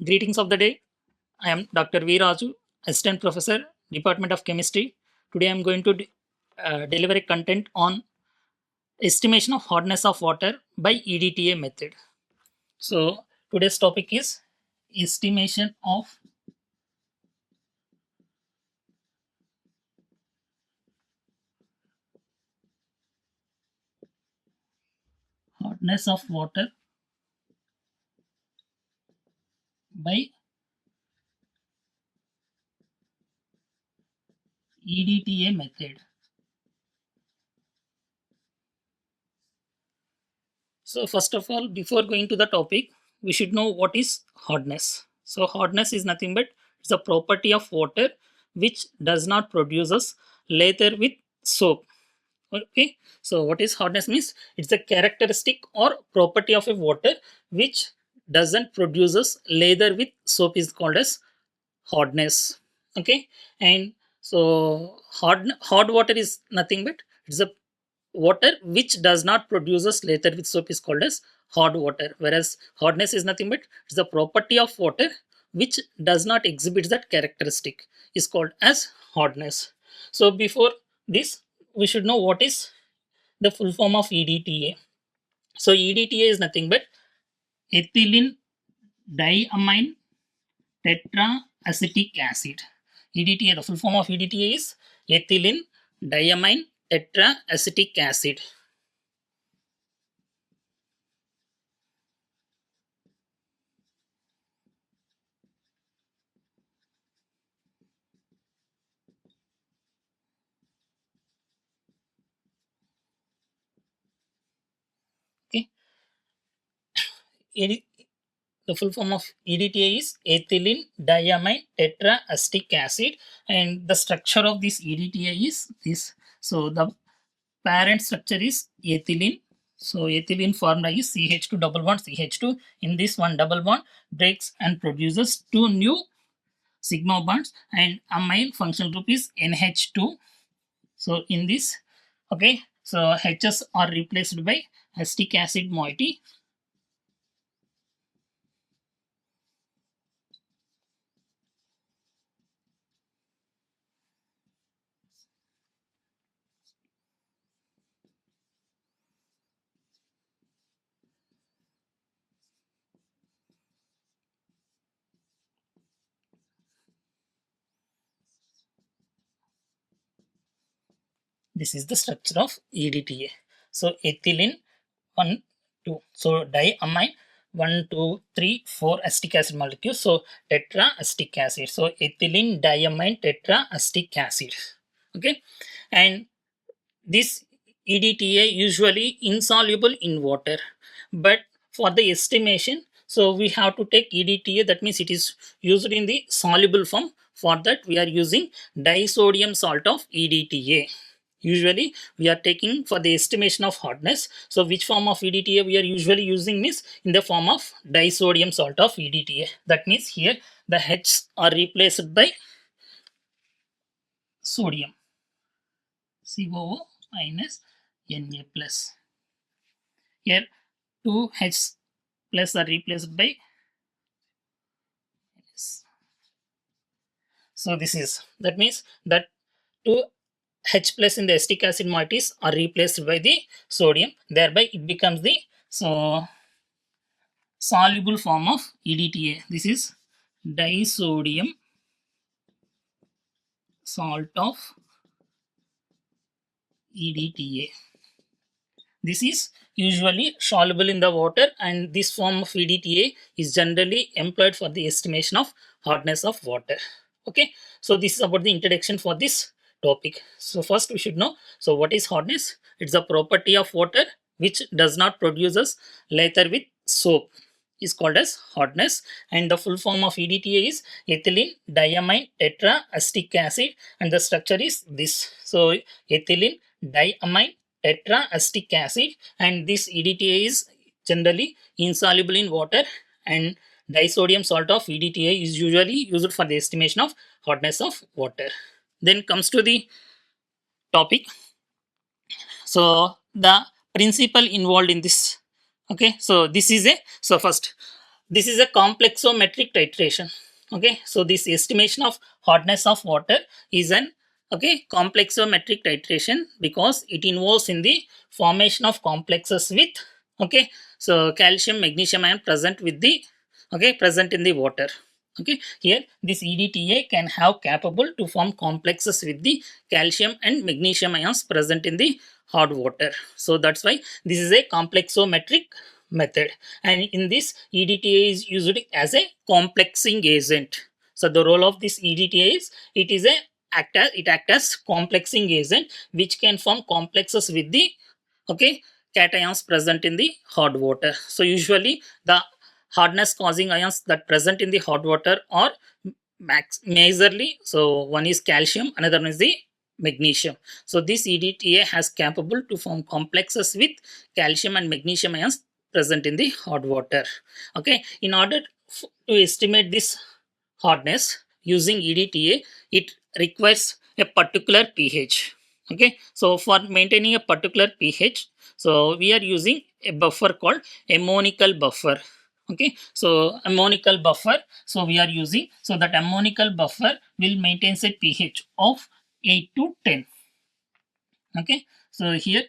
Greetings of the day. I am Dr. V. Raju, Assistant Professor, Department of Chemistry. Today I am going to deliver a content on estimation of hardness of water by EDTA method. So today's topic is estimation of hardness of water by EDTA method. So first of all, before going to the topic, we should know what is hardness. So hardness is nothing but it's a property of water which does not produces lather with soap. Okay, so what is hardness means? It's a characteristic or property of a water which doesn't produces lather with soap is called as hardness. Okay, and so hard water is nothing but it's a water which does not produces lather with soap is called as hard water, whereas hardness is nothing but it's a property of water which does not exhibit that characteristic is called as hardness. So before this, we should know what is the full form of EDTA. So EDTA is nothing but ethylene diamine tetraacetic acid. EDTA, the full form of EDTA is ethylene diamine tetraacetic acid. Okay, the full form of EDTA is ethylene diamine tetraacetic acid, and the structure of this EDTA is this. So the parent structure is ethylene. So ethylene formula is CH2 double bond CH2. In this one double bond breaks and produces two new sigma bonds, and amine functional group is NH2. So in this, okay, so H's are replaced by acetic acid moiety. This is the structure of EDTA. So ethylene 1, 2. So diamine 1, 2, 3, 4 acetic acid molecules. So tetraacetic acid. So ethylene diamine tetraacetic acid. Okay, and this EDTA usually insoluble in water, but for the estimation, so we have to take EDTA. That means it is used in the soluble form. For that, we are using disodium salt of EDTA. Usually we are taking for the estimation of hardness. So which form of EDTA we are usually using is in the form of disodium salt of EDTA. That means here the H are replaced by sodium, COO minus Na plus. Here 2H plus are replaced by, so this is, that means that 2H plus in the acetic acid moieties are replaced by the sodium, thereby it becomes the so soluble form of EDTA. This is disodium salt of EDTA. This is usually soluble in the water, and this form of EDTA is generally employed for the estimation of hardness of water. Okay, so this is about the introduction for this topic. So first we should know, so what is hardness? It's a property of water which does not produces lather with soap is called as hardness, and the full form of EDTA is ethylene diamine tetraacetic acid, and the structure is this. So ethylene diamine tetraacetic acid, and this EDTA is generally insoluble in water, and disodium salt of EDTA is usually used for the estimation of hardness of water. Then comes to the topic. So the principle involved in this. Okay, so this is a, so first this is a complexometric titration. Okay, so this estimation of hardness of water is an complexometric titration because it involves in the formation of complexes with so calcium magnesium ion present with the present in the water. Okay, here this EDTA can have capable to form complexes with the calcium and magnesium ions present in the hard water. So that's why this is a complexometric method, and in this EDTA is used as a complexing agent. So the role of this EDTA is it act as complexing agent which can form complexes with the cations present in the hot water. So usually the hardness causing ions that present in the hot water are majorly, so one is calcium, another one is the magnesium. So this EDTA has capable to form complexes with calcium and magnesium ions present in the hot water. Okay, in order to estimate this hardness using EDTA, it requires a particular pH. Okay, so for maintaining a particular pH, so we are using a buffer called ammonical buffer. Okay, so ammonical buffer, so we are using, so that ammonical buffer will maintain a pH of 8 to 10. Okay, so here,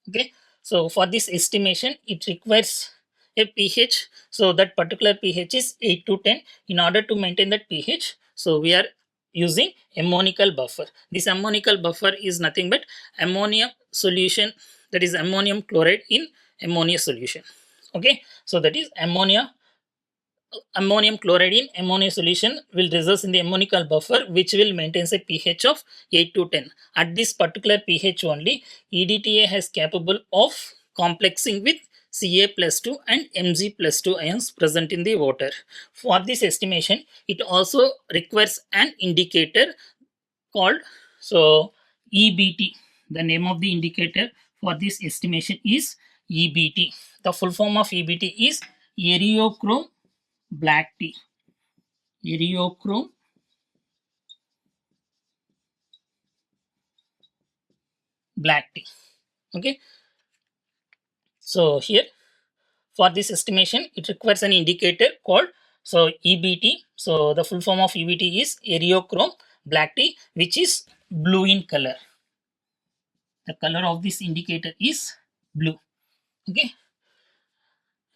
okay, so for this estimation it requires a pH, so that particular pH is 8 to 10. In order to maintain that pH, so we are using ammonical buffer. This ammonical buffer is nothing but ammonium solution, that is ammonium chloride in ammonia solution. Okay, so that is ammonium chloride in ammonia solution will result in the ammonical buffer which will maintain a pH of 8 to 10. At this particular pH only, EDTA has capable of complexing with Ca plus 2 and Mg plus 2 ions present in the water. For this estimation, it also requires an indicator called so EBT. The name of the indicator for this estimation is EBT. The full form of EBT is eriochrome black tea. Eriochrome black tea. Okay, so here for this estimation it requires an indicator called so EBT. So the full form of EBT is eriochrome black tea, which is blue in color. The color of this indicator is blue. Okay,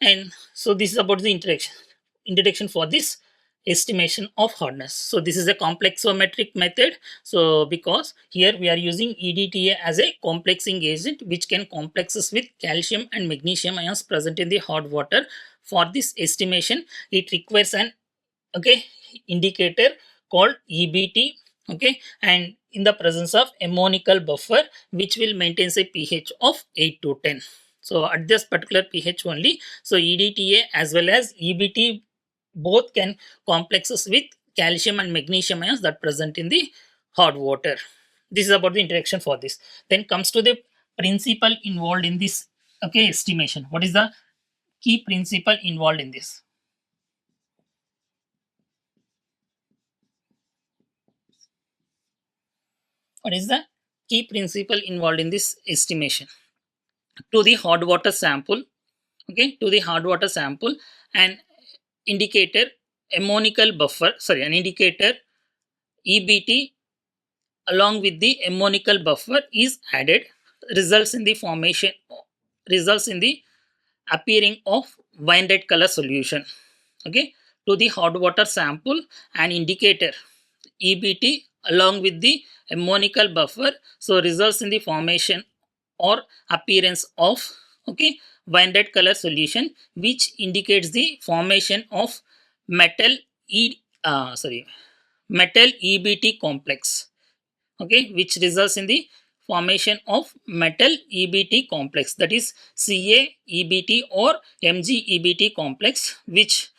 and so this is about the introduction for this estimation of hardness. So this is a complexometric method. So because here we are using EDTA as a complexing agent which can complexes with calcium and magnesium ions present in the hot water. For this estimation, it requires an indicator called EBT. Okay, and in the presence of ammonical buffer which will maintain a pH of 8 to 10. So at this particular pH only, so EDTA as well as EBT both can complexes with calcium and magnesium ions that present in the hot water. This is about the interaction for this. Then comes to the principle involved in this estimation. What is the key principle involved in this? What is the key principle involved in this estimation? To the hot water sample, to the hot water sample, an indicator ammonical buffer, sorry, an indicator EBT along with the ammonical buffer is added, results in the formation, results in the appearing of wine red color solution. Okay, to the hot water sample, an indicator EBT along with the ammonical buffer, so results in the formation or appearance of wine red color solution, which indicates the formation of metal metal EBT complex. Okay, which results in the formation of metal EBT complex, that is Ca EBT or Mg EBT complex, which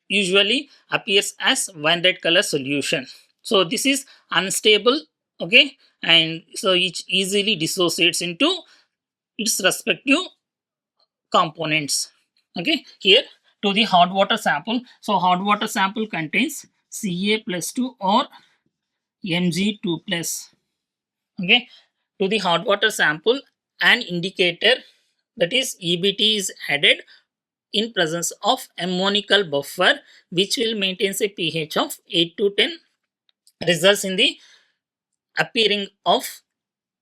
usually appears as wine red color solution. So this is unstable, okay, and so it easily dissociates into its respective components. Okay, here to the hot water sample. So hot water sample contains Ca plus 2 or Mg2 plus. Okay, to the hot water sample, an indicator that is EBT is added in presence of ammonical buffer which will maintain a pH of 8 to 10, results in the appearing of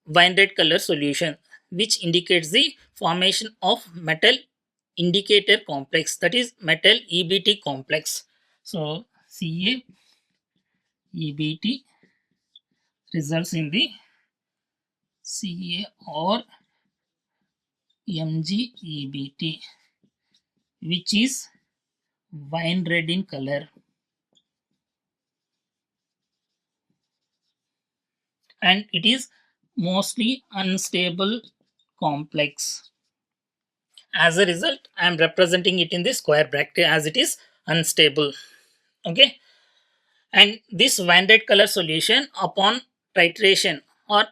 wine red color solution which indicates the formation of metal indicator complex, that is metal EBT complex. So Ca EBT results in the Ca or MgEBT, which is wine red in color, and it is mostly unstable complex. As a result, I am representing it in the square bracket as it is unstable. Okay, and this wine red color solution upon titration or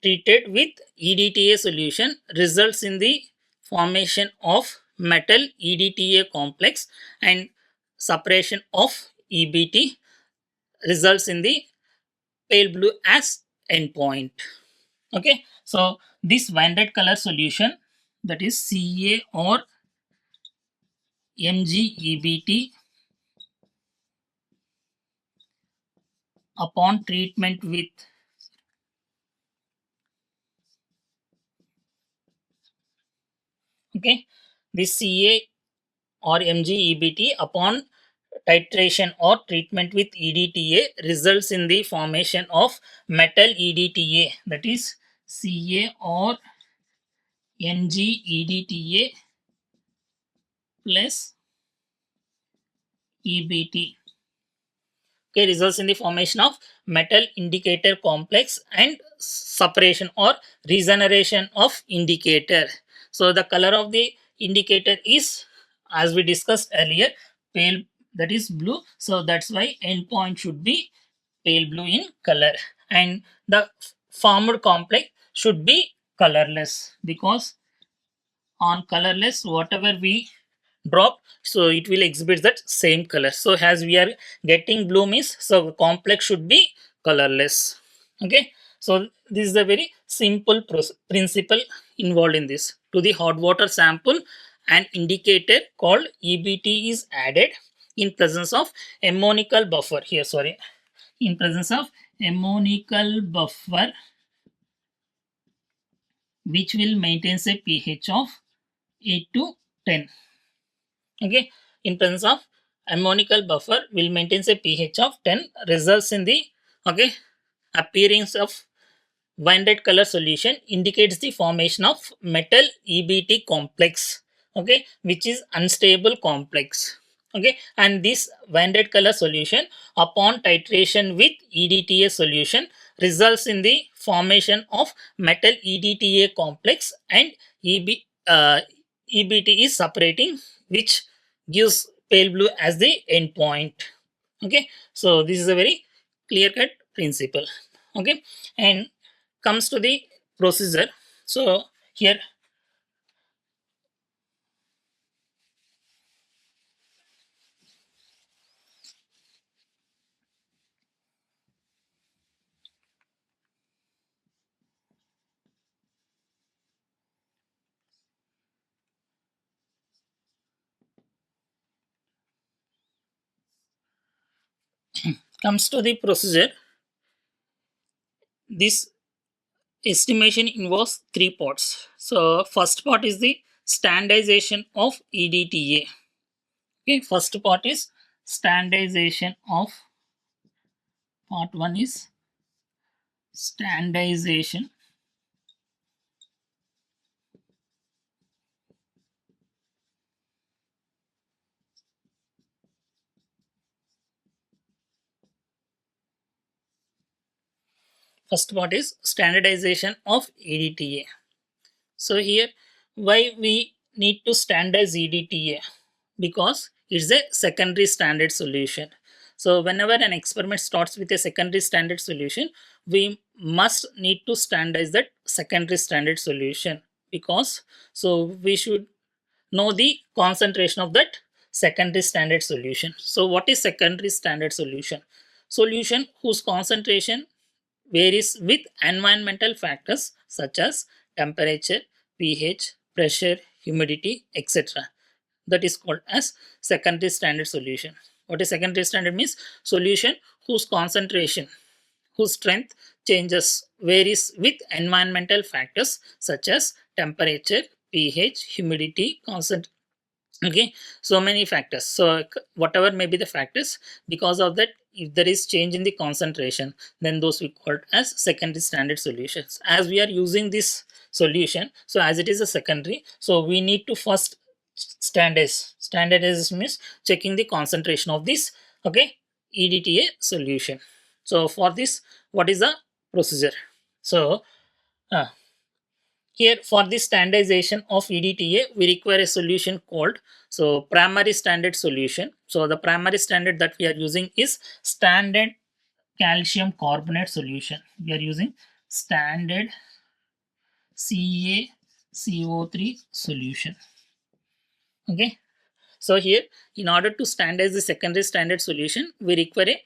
treated with EDTA solution results in the formation of metal EDTA complex, and separation of EBT results in the pale blue as endpoint. Okay, so this wine red color solution, that is Ca or MgEBT, upon treatment with okay, this Ca or MgEBT upon titration or treatment with EDTA results in the formation of metal EDTA, that is Ca or MgEDTA plus EBT. Okay, results in the formation of metal indicator complex and separation or regeneration of indicator. So the color of the indicator is, as we discussed earlier, pale, that is blue. So that's why endpoint should be pale blue in color, and the formed complex should be colorless, because on colorless whatever we drop, so it will exhibit that same color. So as we are getting blue means, so complex should be colorless. Okay, so this is a very simple principle involved in this. To the hot water sample, an indicator called EBT is added in presence of ammonical buffer here, sorry, in presence of ammonical buffer which will maintain a pH of 8 to 10. Okay, in presence of ammonical buffer will maintain a pH of 10, results in the okay appearance of wine red color solution indicates the formation of metal EBT complex, okay, which is unstable complex. Okay, and this wine red color solution upon titration with EDTA solution results in the formation of metal EDTA complex, and EBT is separating, which gives pale blue as the endpoint. Okay, so this is a very clear cut principle. Okay, and comes to the procedure. So here comes to the procedure. This estimation involves three parts. So first part is the standardization of EDTA. Okay, first part is standardization of, part one is standardization. First part is standardization of EDTA. So here, why we need to standardize EDTA? Because it's a secondary standard solution. So whenever an experiment starts with a secondary standard solution, we must need to standardize that secondary standard solution, because so we should know the concentration of that secondary standard solution. So what is secondary standard solution? Solution whose concentration varies with environmental factors such as temperature, pH, pressure, humidity, etc. That is called as secondary standard solution. What is secondary standard means? Solution whose concentration, whose strength changes varies with environmental factors such as temperature, pH, humidity, concentration. Okay, so many factors. So whatever may be the factors, because of that, if there is change in the concentration, then those we called as secondary standard solutions. As we are using this solution, so as it is a secondary, so we need to first standardize means checking the concentration of this, okay, EDTA solution. So for this, what is the procedure? So uh, here for the standardization of EDTA, we require a solution called primary standard solution. So the primary standard that we are using is standard calcium carbonate solution. We are using standard CaCO3 solution. Okay. So here, in order to standardize the secondary standard solution, we require a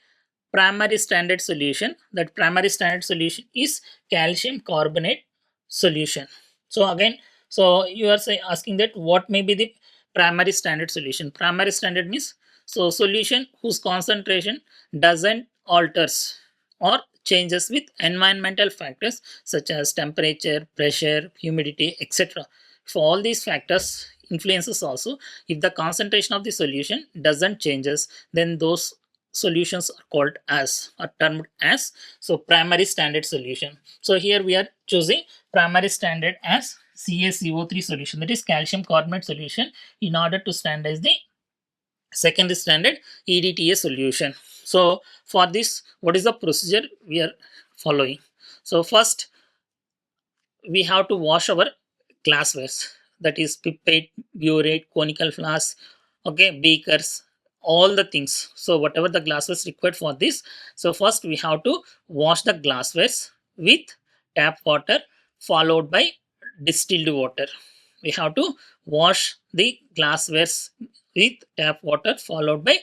primary standard solution. That primary standard solution is calcium carbonate solution. So again, so you are asking that what may be the primary standard solution? Primary standard means so solution whose concentration doesn't alters or changes with environmental factors such as temperature, pressure, humidity, etc. For all these factors influences also, if the concentration of the solution doesn't changes, then those solutions are called as or termed as primary standard solution. So here we are choosing primary standard as CaCO3 solution, that is calcium carbonate solution, in order to standardize the secondary standard EDTA solution. So for this, what is the procedure we are following? So first we have to wash our glasswares, that is pipette, burette, conical flask, okay, beakers, all the things. So whatever the glasswares required for this, so first we have to wash the glasswares with tap water followed by distilled water. We have to wash the glasswares with tap water followed by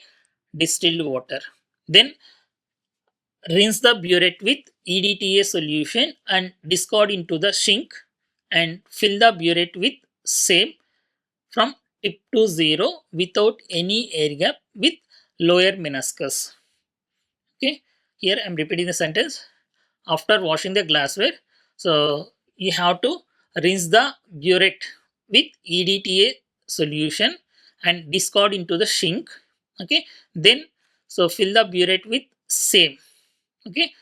distilled water. Then rinse the burette with EDTA solution and discard into the sink and fill the burette with same from tip to zero without any air gap with lower meniscus. Okay, here I'm repeating the sentence. After washing the glassware, so you have to rinse the burette with EDTA solution and discard into the sink. Okay, then so fill the burette with same. Okay,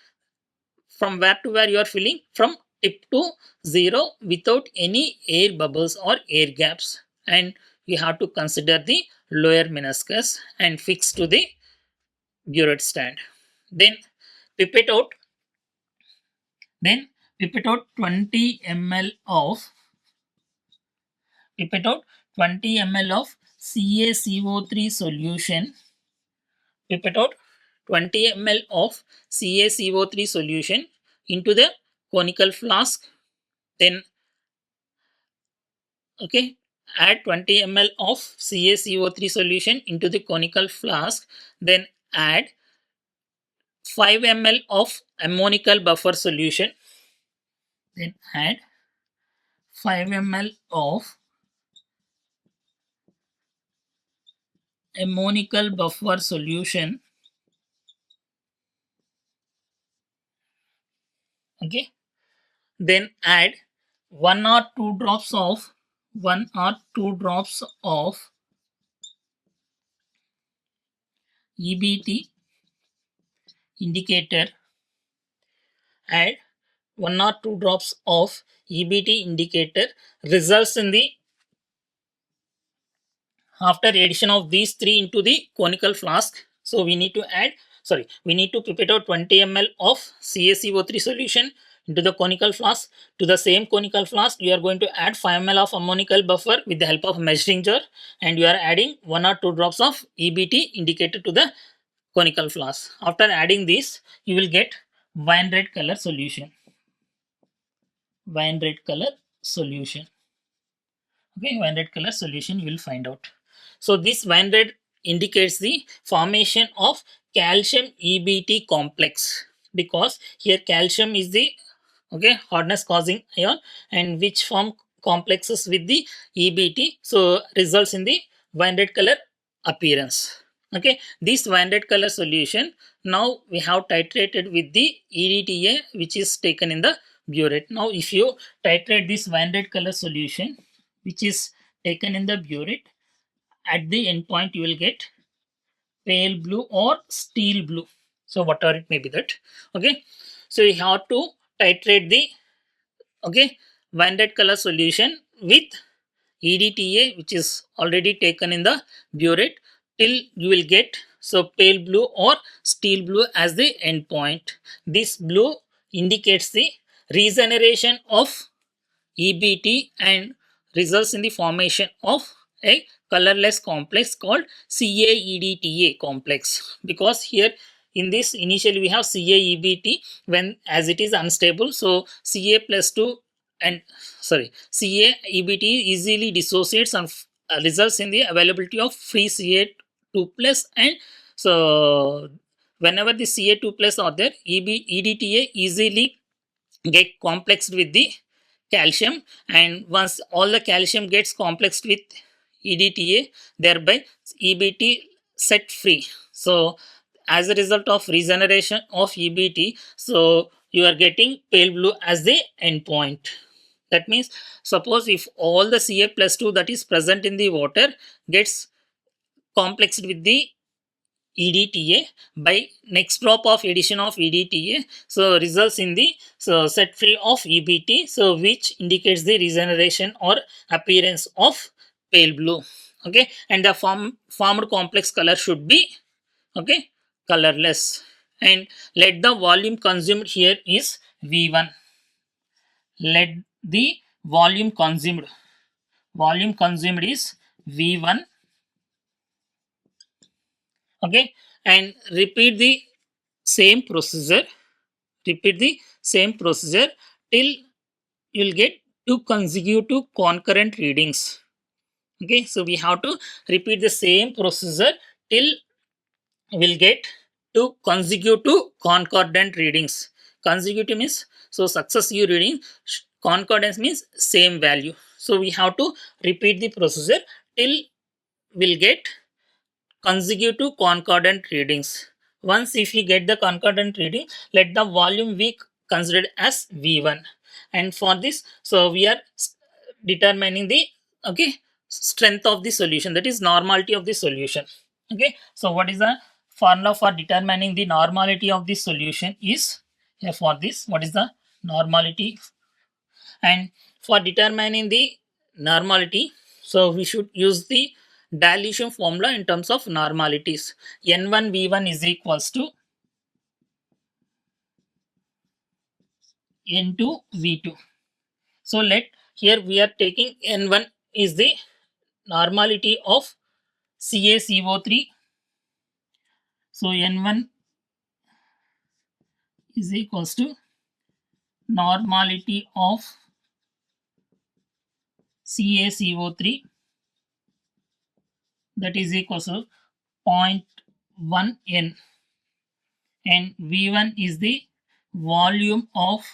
from where to where you are filling? From tip to zero without any air bubbles or air gaps, and you have to consider the lower meniscus and fix to the burette stand. Then pipette out. Then pipette out 20 ml of pipette out 20 ml of CaCO3 solution. Pipette out 20 ml of CaCO3 solution into the conical flask. Then okay, add 20 ml of CaCO3 solution into the conical flask. Then add 5 ml of ammonical buffer solution. Then add 5 ml of ammonical buffer solution. Okay, then add 1 or 2 drops of EBT indicator. Add 1 or 2 drops of EBT indicator results in the after addition of these three into the conical flask. So we need to add, sorry, we need to pipette out 20 ml of CaCO3 solution into the conical flask. To the same conical flask, you are going to add 5 ml of ammonical buffer with the help of measuring jar, and you are adding 1 or 2 drops of EBT indicator to the conical flask. After adding this, you will get wine red color solution. Wine red color solution. Okay, wine red color solution you will find out. So this wine red indicates the formation of calcium EBT complex, because here calcium is the hardness causing ion, and which form complexes with the EBT, so results in the wine red color appearance. Okay, this wine red color solution, now we have titrated with the EDTA, which is taken in the burette. Now if you titrate this wine red color solution, which is taken in the burette, at the end point you will get pale blue or steel blue, so whatever it may be that. Okay, so you have to titrate the wine red color solution with EDTA, which is already taken in the burette, till you will get so pale blue or steel blue as the end point. This blue indicates the regeneration of EBT and results in the formation of a colorless complex called CAEDTA complex, because here in this initially we have CAEBT when as it is unstable, so Ca plus 2 and CAEBT easily dissociates and results in the availability of free Ca2 plus, and so whenever the Ca2 plus are there, EDTA easily get complexed with the calcium, and once all the calcium gets complexed with EDTA, thereby EBT set free. So as a result of regeneration of EBT, so you are getting pale blue as the endpoint. That means suppose if all the Ca plus 2 that is present in the water gets complexed with the EDTA, by next drop of addition of EDTA, so results in the set free of EBT, so which indicates the regeneration or appearance of pale blue. Okay, and the formed complex color should be colorless, and let the volume consumed here is V1. Let the volume consumed is V1. Okay, and same procedure repeat the same procedure till you'll get two consecutive concurrent readings. Okay, so we have to repeat the same procedure till we'll get two consecutive concordant readings. Consecutive means so successive reading, concordance means same value. So we have to repeat the procedure till we'll get consecutive concordant readings. Once if we get the concordant reading, let the volume be considered as V1. And for this, so we are determining the strength of the solution, that is normality of the solution. Okay, so what is the formula for determining the normality of the solution is here for this, what is the normality, and for determining the normality, so we should use the dilution formula in terms of normalities. N1V1 is equals to N2V2. So let here we are taking N1 is the normality of CaCO3. So N1 is equals to normality of CaCO3, that is equals to 0.1 N, and V1 is the volume of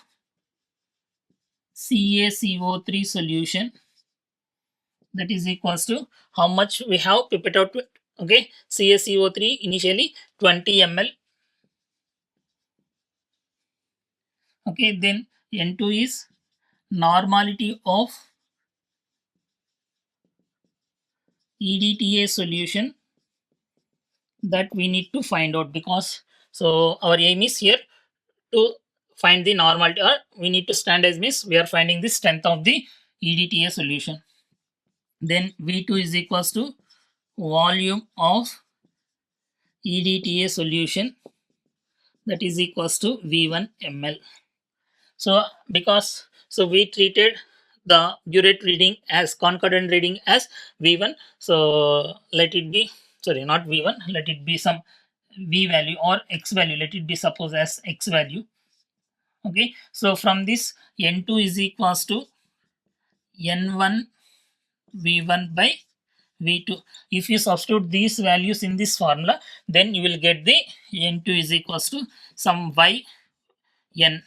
CaCO3 solution, that is equals to how much we have pipette out with. Okay, CaCO3 initially 20 ml. Okay, then N2 is normality of EDTA solution, that we need to find out, because so our aim is here to find the normality, or we need to standardize means we are finding the strength of the EDTA solution. Then V2 is equals to volume of EDTA solution, that is equals to V1 ml. So because so we treated the burette reading as concordant reading as V1, so let it be not V1, let it be some V value or X value, let it be suppose as X value. Okay, so from this N2 is equals to N1 V1 by V2. If you substitute these values in this formula, then you will get the N2 is equals to some Y N.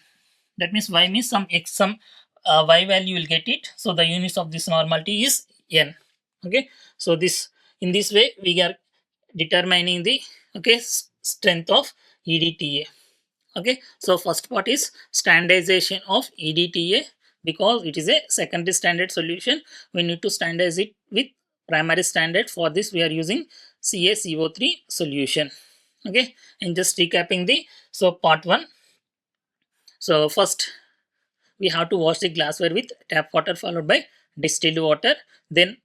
That means Y means some X, some Y value will get it. So the units of this normality is N. Okay. So this, in this way we are determining the, okay, strength of EDTA. Okay, so first part is standardization of EDTA. Because it is a secondary standard solution, we need to standardize it with primary standard. For this we are using CaCO3 solution. Okay, and just recapping the, so part 1. So first we have to wash the glassware with tap water followed by distilled water. Then,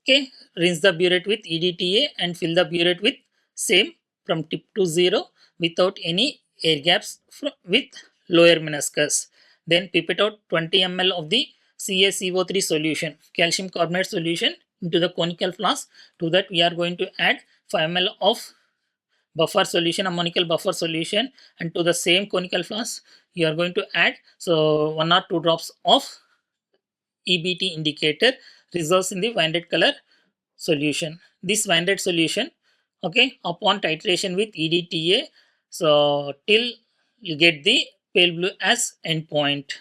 okay, rinse the burette with EDTA and fill the burette with same from tip to zero without any air gaps with lower meniscus. Then pipette out 20 ml of the CaCO3 solution, calcium carbonate solution, into the conical flask. To that we are going to add 5 ml of buffer solution, ammonical buffer solution, and to the same conical flask you are going to add, so 1 or 2 drops of EBT indicator results in the winded color solution. This winded solution, okay, upon titration with EDTA, so till you get the pale blue as endpoint.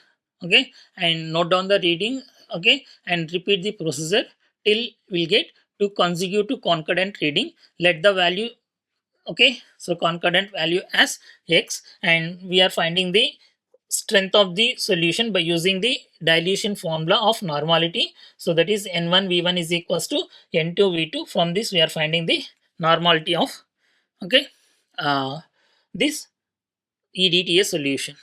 Okay, and note down the reading. Okay, and repeat the procedure till we'll get to consecutive concordant reading. Let the value, okay, so concordant value as X, and we are finding the strength of the solution by using the dilution formula of normality. So that is N1 V1 is equals to N2 V2. From this we are finding the normality of, okay, this EDTA solution.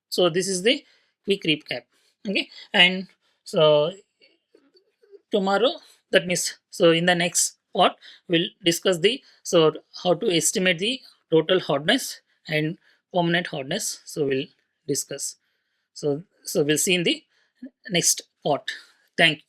So this is the quick recap. Okay, and so tomorrow, that means, so in the next part we'll discuss the, so how to estimate the total hardness and permanent hardness. So we'll discuss. So we'll see in the next part. Thank you.